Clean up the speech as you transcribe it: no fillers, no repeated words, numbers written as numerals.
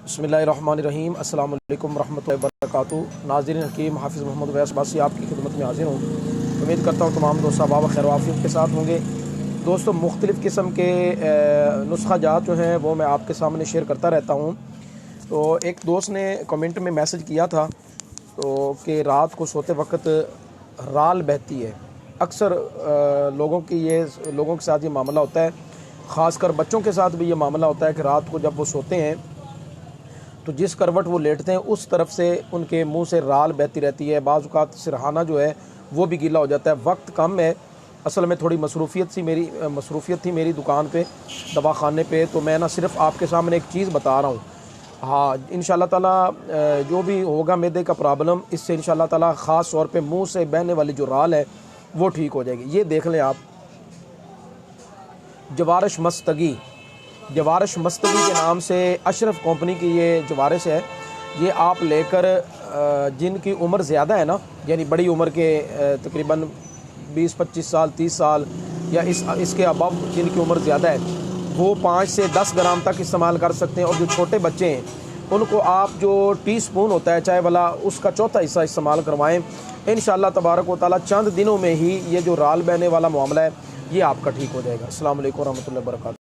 बिस्मिल्लाहिर्रहमानिर्रहीम अस्सलाम वालेकुम रहमतुल्लाहि व बरकातुहू। नाज़रीन हकीम हाफिज़ मोहम्मद वैस बासी आपकी खिदमत में हाजिर हूँ। उम्मीद करता हूँ तमाम दोस्त अहबाब खैर वाफियत के साथ होंगे। दोस्तों, मुख्तलिफ़ किस्म के नुस्खा जात जो हैं वो मैं आपके सामने शेयर करता रहता हूँ। तो एक दोस्त ने कमेंट में मैसेज किया था तो कि रात को सोते वक्त राल बहती है। अक्सर लोगों के साथ ये मामला होता है, ख़ासकर बच्चों के साथ भी ये मामला होता है कि रात को जब वो सोते हैं तो जिस करवट वो लेटते हैं उस तरफ से उनके मुंह से राल बहती रहती है। बाज़ औक़ात सिरहाना जो है वो भी गीला हो जाता है। वक्त कम है, असल में थोड़ी मसरूफ़ियत थी मेरी दुकान पे, दवाखाने पे, तो मैं ना सिर्फ आपके सामने एक चीज़ बता रहा हूँ। हाँ, इंशाअल्लाह ताला जो भी होगा मैदे का प्रॉब्लम, इससे इंशाअल्लाह ताला ख़ास तौर पे मुंह से बहने वाली जो राल है वो ठीक हो जाएगी। ये देख लें आप, जवारश मस्तगी के नाम से अशरफ कंपनी की ये जवारश है। ये आप लेकर जिनकी उम्र ज़्यादा है ना, यानी बड़ी उम्र के तकरीबन 20-25 साल 30 साल या इसके अबव जिनकी उम्र ज़्यादा है, वो 5 से 10 ग्राम तक इस्तेमाल कर सकते हैं। और जो छोटे बच्चे हैं उनको आप जो टीस्पून होता है चाय वाला, उसका चौथा हिस्सा इस्तेमाल करवाएं। इंशाअल्लाह तबारक व तआला चंद दिनों में ही ये जो राल बहने वाला मामला है ये आपका ठीक हो जाएगा। अस्सलाम वालेकुम रहमतुल्लाहि व बरकातहू।